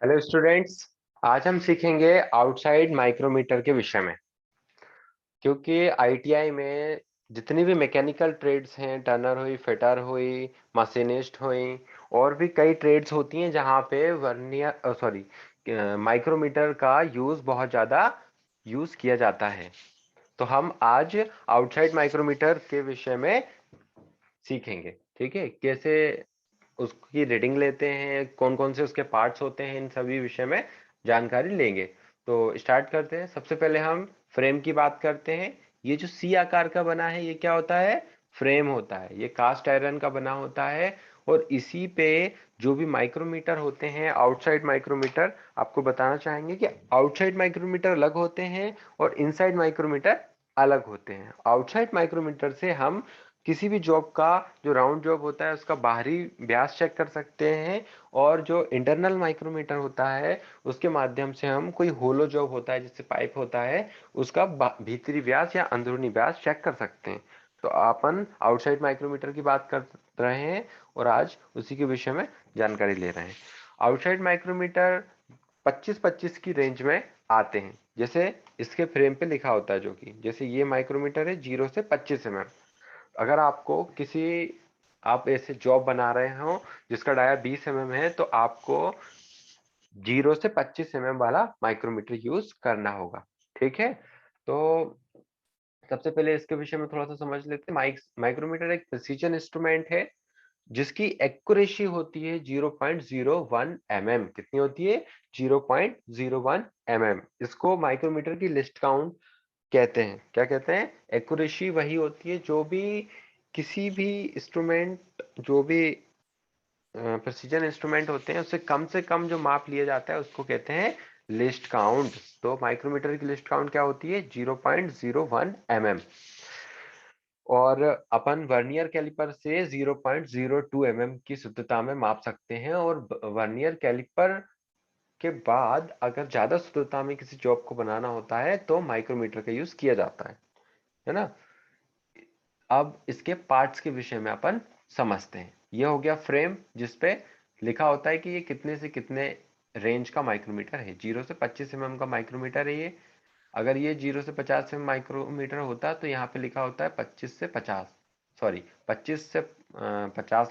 Hello students. आज हम सीखेंगे आउटसाइड माइक्रोमीटर के विषय में। क्योंकि आईटीआई में जितनी भी मैकेनिकल ट्रेड्स हैं, टर्नर हुई, फिटर हुई, मशीनिस्ट हुई, और भी कई ट्रेड्स होती हैं जहाँ पे माइक्रोमीटर का यूज बहुत ज़्यादा यूज किया जाता है। तो हम आज आउटसाइड माइक्रोमीटर के विषय में सीखेंगे। ठीक है, कैसे उसकी रीडिंग लेते हैं, कौन कौन से उसके पार्ट्स होते हैं, इन सभी विषय में जानकारी लेंगे। तो स्टार्ट करते हैं। सबसे पहले हम फ्रेम की बात करते हैं। ये जो सी आकार का बना है, ये क्या होता है? फ्रेम होता है। ये कास्ट आयरन का बना होता है और इसी पे जो भी माइक्रोमीटर होते हैं, आउटसाइड माइक्रोमीटर, आपको बताना चाहेंगे कि आउटसाइड माइक्रोमीटर अलग होते हैं और इनसाइड माइक्रोमीटर अलग होते हैं। आउटसाइड माइक्रोमीटर से हम किसी भी जॉब का जो राउंड जॉब होता है उसका बाहरी व्यास चेक कर सकते हैं, और जो इंटरनल माइक्रोमीटर होता है उसके माध्यम से हम कोई होलो जॉब होता है जिससे पाइप होता है उसका भीतरी व्यास या अंदरूनी व्यास चेक कर सकते हैं। तो अपन आउटसाइड माइक्रोमीटर की बात कर रहे हैं और आज उसी के विषय में जानकारी ले रहे हैं। आउटसाइड माइक्रोमीटर 25-25 की रेंज में आते हैं। जैसे इसके फ्रेम पे लिखा होता है, जो कि जैसे ये माइक्रोमीटर है 0 से 25 mm। अगर आपको किसी आप ऐसे जॉब बना रहे हो जिसका डाया 20 mm है, तो आपको 0 से 25 mm वाला माइक्रोमीटर यूज करना होगा। ठीक है, तो सबसे पहले इसके विषय में थोड़ा सा समझ लेते हैं। माइक्रोमीटर एक प्रिसीजन इंस्ट्रूमेंट है जिसकी एक्यूरेसी होती है 0.01 mm। कितनी होती है? 0.01 mm। इसको माइक्रोमीटर की लिस्ट काउंट कहते हैं। क्या कहते हैं? एक्यूरेसी वही होती है जो भी किसी भी इंस्ट्रूमेंट, जो भी प्रिसीजन इंस्ट्रूमेंट होते हैं, उससे कम जो माप लिया जाता है उसको कहते हैं लिस्ट काउंट। तो माइक्रोमीटर की लिस्ट काउंट क्या होती है? 0.01 mm। और अपन वर्नियर कैलिपर से 0.02 mm की शुद्धता में माप सकते हैं। और वर्नियर कैलिपर के बाद अगर ज्यादा शुद्धता में किसी जॉब को बनाना होता है तो माइक्रोमीटर का यूज किया जाता है ना। अब इसके पार्ट्स के विषय में अपन समझते हैं। यह हो गया फ्रेम, जिसपे लिखा होता है कि ये कितने से कितने रेंज का माइक्रोमीटर है। 0 से 25 mm का माइक्रोमीटर है ये। अगर ये 0 से 50 mm माइक्रोमीटर होता तो यहाँ पे लिखा होता है 25 से 50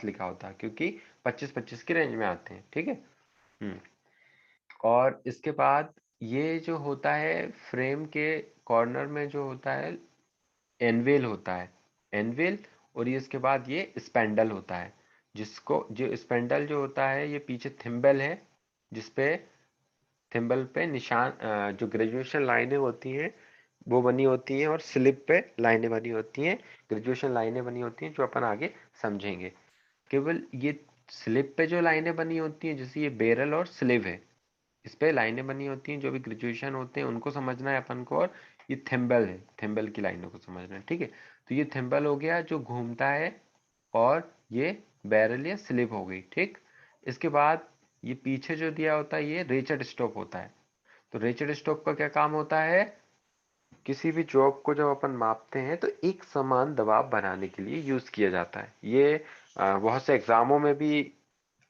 लिखा होता है, क्योंकि 25-25 की रेंज में आते हैं। ठीक है। हम्म। और इसके बाद ये जो होता है फ्रेम के कॉर्नर में जो होता है, एनवेल होता है। एनवेल। और ये इसके बाद ये स्पेंडल होता है, जिसको जो स्पेंडल जो होता है ये पीछे थिम्बल है, जिसपे थिम्बल पे निशान जो ग्रेजुएशन लाइनें होती हैं वो बनी होती हैं, और स्लिप पे लाइनें बनी होती हैं। ग्रेजुएशन लाइनें बनी होती हैं जो अपन आगे समझेंगे। केवल ये स्लिप पे जो लाइनें बनी होती हैं, जैसे ये बेरल और स्लिव है, इस पे लाइनें बनी होती हैं जो भी ग्रेजुएशन होते हैं उनको समझना है अपन को। और ये थिम्बल है, थिम्बल की लाइनों को समझना है। ठीक है, तो ये थिम्बल हो गया जो घूमता है, और ये बैरल या स्लिप हो गई। ठीक। इसके बाद ये पीछे जो दिया होता है ये रेचेट स्टॉप होता है। तो रेचेट स्टॉप का क्या काम होता है? किसी भी जॉब को जब अपन मापते हैं तो एक समान दबाव बनाने के लिए यूज किया जाता है। ये बहुत से एग्जामों में भी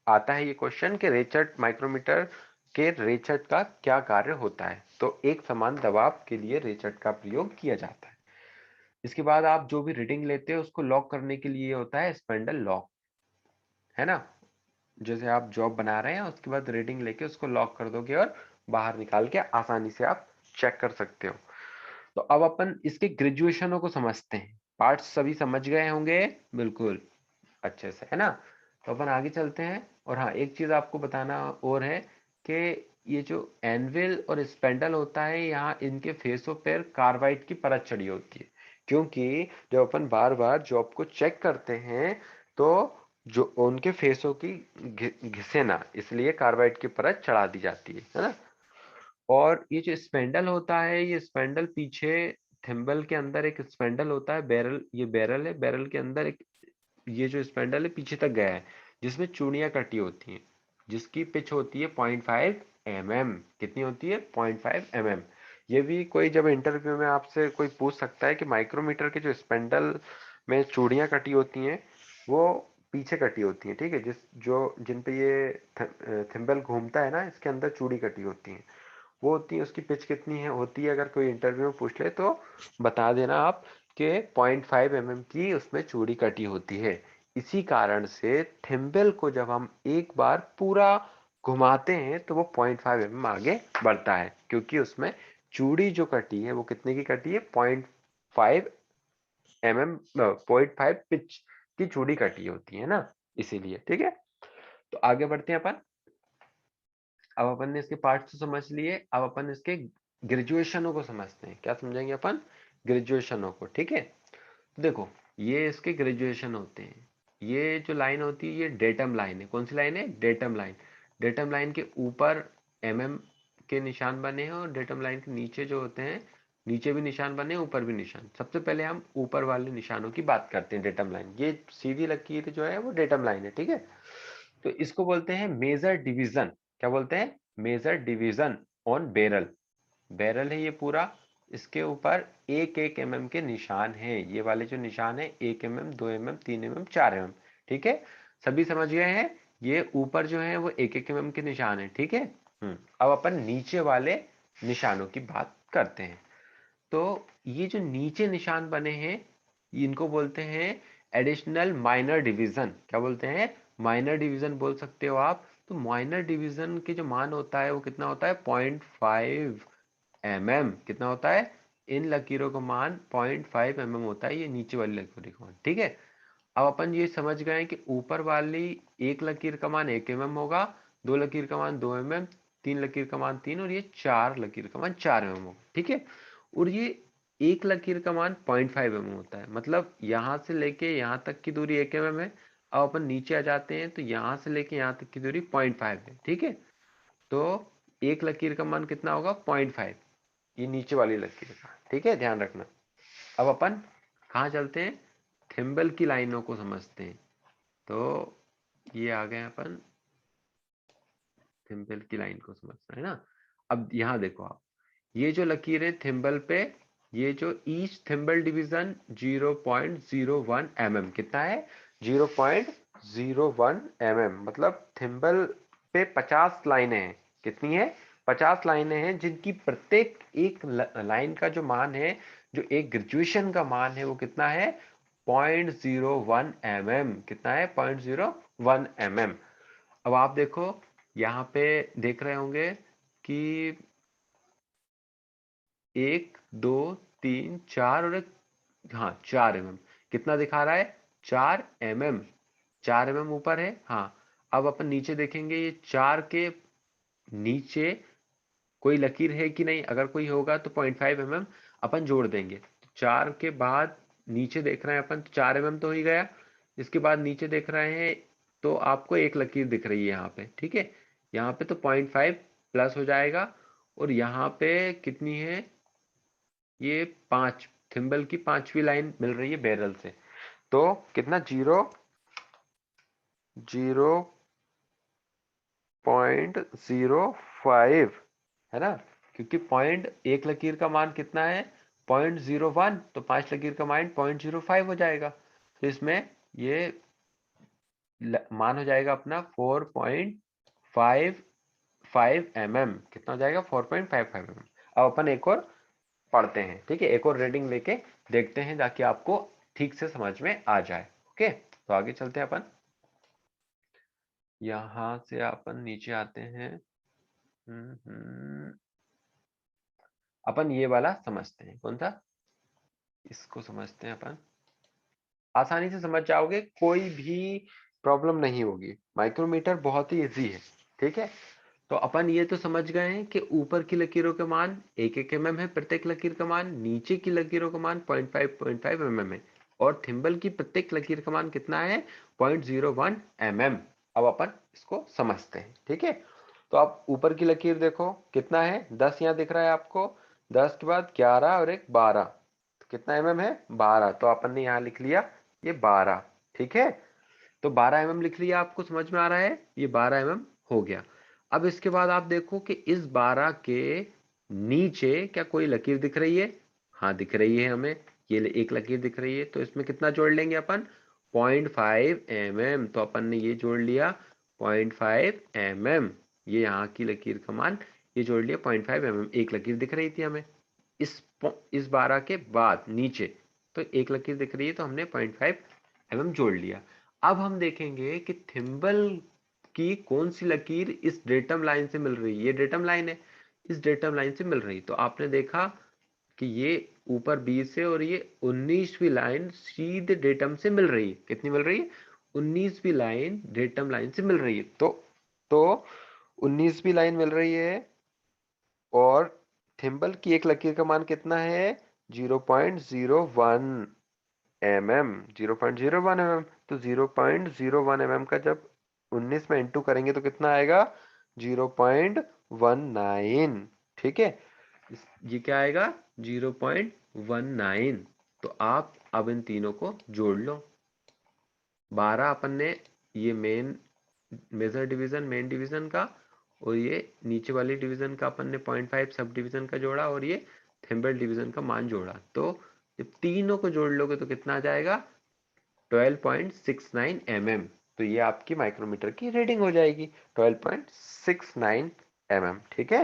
आता है ये क्वेश्चन कि रेचर्ड माइक्रोमीटर के रेचर्ड का क्या कार्य होता है। तो एक समान दबाव के लिए रेचर्ड का प्रयोग किया जाता है। इसके बाद आप जो भी रीडिंग लेते हो उसको लॉक करने के लिए होता है स्पेंडल लॉक, है ना। जैसे आप जॉब बना रहे हैं, उसके बाद रीडिंग लेके उसको लॉक कर दोगे और बाहर निकाल के आसानी से आप चेक कर सकते हो। तो अब अपन इसके ग्रेजुएशनों को समझते हैं। पार्ट्स सभी समझ गए होंगे बिल्कुल अच्छे से, है ना। तो अपन आगे चलते हैं। और हाँ, एक चीज आपको बताना और है कि ये जो एनविल और स्पेंडल होता है, यहाँ इनके फेसों पर कार्बाइड की परत चढ़ी होती है। क्योंकि जब अपन बार बार जॉब को चेक करते हैं तो जो उनके फेसों की घिसे ना, इसलिए कार्बाइड की परत चढ़ा दी जाती है ना। और ये जो स्पेंडल होता है, ये स्पेंडल पीछे थिम्बल के अंदर एक स्पेंडल होता है, बैरल, ये बैरल है, बैरल के अंदर एक ये जो स्पेंडल है पीछे तक गया है, जिसमें चूड़ियां कटी होती हैं, जिसकी पिच होती है 0.5 mm। कितनी होती है? 0.5 mm। ये भी कोई जब इंटरव्यू में आपसे कोई पूछ सकता है कि माइक्रोमीटर के जो स्पेंडल में चूड़ियां कटी होती हैं वो पीछे कटी होती है, ठीक है, जिन पे ये थिम्बल घूमता है ना, इसके अंदर चूड़ी कटी होती है, वो होती है। उसकी पिच कितनी है होती है, अगर कोई इंटरव्यू में पूछ ले तो बता देना आप कि 0.5 mm की उसमें चूड़ी कटी होती है। इसी कारण से थिम्बल को जब हम एक बार पूरा घुमाते हैं तो वो 0.5 mm आगे बढ़ता है, क्योंकि उसमें चूड़ी जो कटी है वो कितने की कटी है, 0.5 mm, 0.5 पिच की चूड़ी कटी होती है ना, इसीलिए। ठीक है, तो आगे बढ़ते हैं अपन। अब अपन ने इसके पार्ट्स तो समझ लिए, अब अपन इसके ग्रेजुएशनों को समझते हैं। क्या समझेंगे अपन, ग्रेजुएशनों को। ठीक है, तो देखो ये इसके ग्रेजुएशन होते हैं। ये जो लाइन होती है ये डेटम लाइन है। कौन सी लाइन है, डेटम लाइन। डेटम लाइन के ऊपर mm के निशान बने हैं, और डेटम लाइन के नीचे जो होते हैं, नीचे भी निशान बने, ऊपर भी निशान। सबसे पहले हम ऊपर वाले निशानों की बात करते हैं। डेटम लाइन, ये सीधी लकीर जो है वो डेटम लाइन है। ठीक है, तो इसको बोलते हैं मेजर डिवीजन। क्या बोलते हैं, major division on barrel. Barrel है ये पूरा, इसके ऊपर एक एक mm के निशान हैं। ये वाले जो निशान है 1 mm, 2 mm, 3 mm, 4 mm। ठीक है, सभी समझ गए हैं। ये ऊपर जो है वो एक एक mm के निशान है। ठीक है, अब अपन नीचे वाले निशानों की बात करते हैं। तो ये जो नीचे निशान बने हैं इनको बोलते हैं एडिशनल माइनर डिवीजन। क्या बोलते हैं, माइनर डिवीजन बोल सकते हो आप। तो माइनर डिवीजन के जो मान होता है वो कितना होता है, 0.5 mm। कितना होता है, इन लकीरों का मान 0.5 mm होता है, ये नीचे वाली लकीरों का मान। ठीक है, अब अपन ये समझ गए कि ऊपर वाली एक लकीर का मान 1 mm होगा, दो लकीर का मान 2 mm, तीन लकीर का मान 3, और ये चार लकीर का मान 4 mm होगा। ठीक है, और ये एक लकीर का मान 0.5 mm होता है, मतलब यहां से लेके यहां तक की दूरी 1 mm है। अब अपन नीचे आ जाते हैं तो यहां से लेके यहां तक की दूरी 0.5 है। ठीक है, तो एक लकीर का मान कितना होगा, 0.5, ये नीचे वाली लकीर का। ठीक है, ध्यान रखना। अब अपन कहाँ चलते हैं, थिम्बल की लाइनों को समझते हैं। तो ये आ गए अपन थिम्बल की लाइन को समझना है ना। अब यहाँ देखो आप, ये जो लकीर है थिम्बल पे, ये जो ईच थिम्बल डिवीजन 0.01 mm, कितना है, 0.01 mm, मतलब थिम्बल पे 50 लाइनें हैं। कितनी है, 50 लाइनें हैं, जिनकी प्रत्येक एक लाइन का जो मान है, जो एक ग्रेजुएशन का मान है, वो कितना है, 0.01 mm। कितना है, 0.01 mm। अब आप देखो यहाँ पे देख रहे होंगे कि 1 2 3 4 और एक, हाँ 4 mm। कितना दिखा रहा है, 4 mm। 4 mm ऊपर है, हाँ। अब अपन नीचे देखेंगे, ये 4 के नीचे कोई लकीर है कि नहीं, अगर कोई होगा तो 0.5 mm अपन जोड़ देंगे। 4 के बाद नीचे देख रहे हैं अपन, तो 4 mm तो हो ही गया। इसके बाद नीचे देख रहे हैं तो आपको एक लकीर दिख रही है यहाँ पे। ठीक है, यहाँ पे तो 0.5 प्लस हो जाएगा, और यहाँ पे कितनी है, ये 5, थिम्बल की 5वीं लाइन मिल रही है बैरल से। तो कितना, 0.05 है ना, क्योंकि पॉइंट एक लकीर का मान कितना है, 0.01, तो 5 लकीर का मान 0.05 हो जाएगा। तो इसमें ये मान हो जाएगा अपना 4.55 mm। कितना हो जाएगा, 4.55 mm। अब अपन एक और पढ़ते हैं। ठीक है, एक और रीडिंग लेके देखते हैं, ताकि आपको ठीक से समझ में आ जाए। ओके, तो आगे चलते हैं अपन। यहां से अपन नीचे आते हैं। अपन ये वाला समझते हैं, कौन सा, इसको समझते हैं अपन। आसानी से समझ जाओगे, कोई भी प्रॉब्लम नहीं होगी। माइक्रोमीटर बहुत ही इजी है। ठीक है, तो अपन ये तो समझ गए हैं कि ऊपर की लकीरों के मान 1 mm है, प्रत्येक लकीर का मान, नीचे की लकीरों का मान 0.5 mm है, और थिम्बल की प्रत्येक लकीर का मान कितना है, 0.01 mm। अब अपन इसको समझते हैं। ठीक है, तो आप ऊपर की लकीर देखो, कितना है, 10 यहाँ दिख रहा है आपको, 10 के बाद 11 और एक 12, तो कितना mm है, 12। तो अपन ने यहाँ लिख लिया ये 12। ठीक है, तो 12 mm लिख लिया, आपको समझ में आ रहा है, ये 12 mm हो गया। अब इसके बाद आप देखो कि इस 12 के नीचे क्या कोई लकीर दिख रही है, हाँ दिख रही है हमें, ये एक लकीर दिख रही है। तो इसमें कितना जोड़ लेंगे अपन, 0.5 mm, तो अपन ने ये जोड़ लिया 0.5 mm, ये यहाँ की लकीर का मान ये जोड़ लिया 0.5 mm। एक लकीर दिख रही थी हमें इस 12 के बाद नीचे, तो एक लकीर दिख रही है तो हमने 0.5 mm जोड़ लिया। अब हम देखेंगे कि थिम्बल की कौन सी लकीर इस डेटम लाइन से मिल रही है। ये डेटम लाइन है, इस डेटम लाइन से मिल रही, तो आपने देखा कि ये ऊपर 20 है और ये 19वीं लाइन सीधे डेटम से मिल रही है। कितनी मिल रही है? 19वीं लाइन डेटम लाइन से मिल रही है। तो 19वीं लाइन मिल रही है और थिम्बल की एक लकीर का मान कितना है? 0.01 mm, 0.01 mm। तो 0.01 mm का जब 19 में इंटू करेंगे तो कितना आएगा? 0.19। ठीक है, ये क्या आएगा? 0.19। तो आप अब इन तीनों को जोड़ लो। 12 अपन ने ये main major division main division का, और ये नीचे वाली डिवीजन का अपन ने 0.5 सब डिवीजन का जोड़ा, और ये थिम्बल डिवीजन का मान जोड़ा। तो जब तीनों को जोड़ लोगे तो कितना आ जाएगा? 12.69 mm। तो ये आपकी माइक्रोमीटर की रीडिंग हो जाएगी 12.69 mm। ठीक है,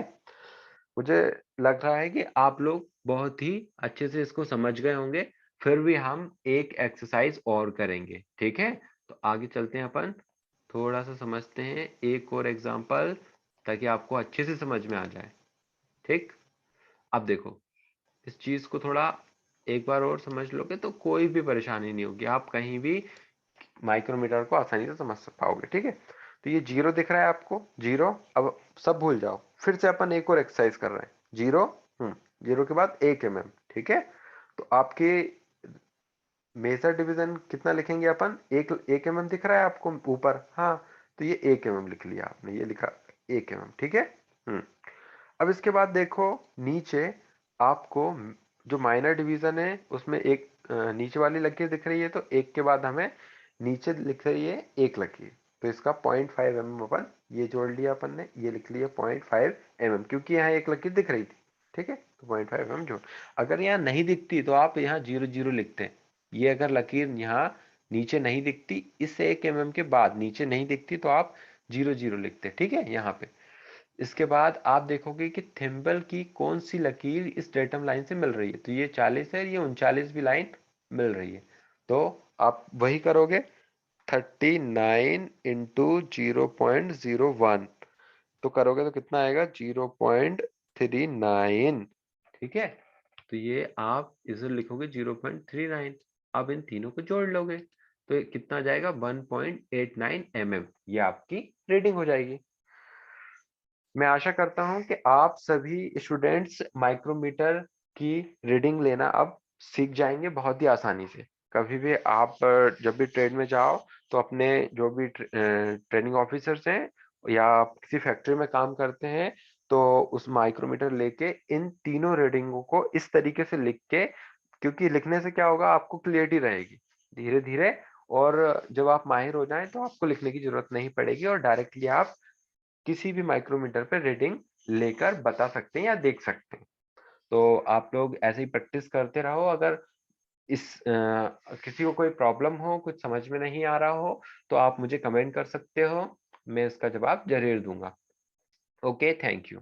मुझे लग रहा है कि आप लोग बहुत ही अच्छे से इसको समझ गए होंगे। फिर भी हम एक एक्सरसाइज और करेंगे, ठीक है? तो आगे चलते हैं, अपन थोड़ा सा समझते हैं एक और एग्जांपल, ताकि आपको अच्छे से समझ में आ जाए। ठीक, अब देखो, इस चीज को थोड़ा एक बार और समझ लोगे तो कोई भी परेशानी नहीं होगी, आप कहीं भी माइक्रोमीटर को आसानी से समझ पाओगे। ठीक है, तो ये जीरो दिख रहा है आपको, जीरो। अब सब भूल जाओ, फिर से अपन एक और एक्सरसाइज कर रहे हैं। जीरो, जीरो के बाद 1 mm। ठीक है, तो आपके मेजर डिवीजन कितना लिखेंगे अपन? 1 mm दिख रहा है आपको ऊपर? हाँ, तो ये 1 mm लिख लिया आपने, ये लिखा 1 mm। ठीक है, अब इसके बाद देखो नीचे आपको जो माइनर डिवीजन है उसमें एक नीचे वाली लकीर दिख रही है, तो एक के बाद हमें नीचे लिख रही है एक लकीर, तो इसका 0.5 mm अपन ये जोड़ लिया अपन ने, ये लिख लिया 0.5 mm, क्योंकि यहाँ एक लकीर दिख रही थी। ठीक है, तो 0.5 mm जोड़। अगर यहाँ नहीं दिखती तो आप यहाँ 0 0 लिखते हैं। ये अगर लकीर यहाँ नीचे नहीं दिखती, इस 1 mm के बाद नीचे नहीं दिखती, तो आप 0 0 लिखते। ठीक है, यहाँ पे इसके बाद आप देखोगे कि थिम्बल की कौन सी लकीर इस डेटम लाइन से मिल रही है, तो ये 40 है, ये 39वीं लाइन मिल रही है। तो आप वही करोगे, 39 इंटू 0.01, तो करोगे तो कितना आएगा? 0.39। ठीक है, तो ये आप इसे लिखोगे 0.39। अब इन तीनों को जोड़ लोगे तो ये कितना आ जाएगा? 1.89 mm। ये आपकी रीडिंग हो जाएगी। मैं आशा करता हूं कि आप सभी स्टूडेंट्स माइक्रोमीटर की रीडिंग लेना अब सीख जाएंगे बहुत ही आसानी से। कभी भी आप जब भी ट्रेड में जाओ तो अपने जो भी ट्रेनिंग ऑफिसर्स हैं या आप किसी फैक्ट्री में काम करते हैं, तो उस माइक्रोमीटर लेके इन तीनों रीडिंगों को इस तरीके से लिख के, क्योंकि लिखने से क्या होगा, आपको क्लियरिटी रहेगी धीरे धीरे, और जब आप माहिर हो जाएं तो आपको लिखने की जरूरत नहीं पड़ेगी और डायरेक्टली आप किसी भी माइक्रोमीटर पे रीडिंग लेकर बता सकते हैं या देख सकते हैं। तो आप लोग ऐसे ही प्रैक्टिस करते रहो। अगर किसी को कोई प्रॉब्लम हो, कुछ समझ में नहीं आ रहा हो, तो आप मुझे कमेंट कर सकते हो, मैं इसका जवाब जरूर दूंगा। Okay, thank you.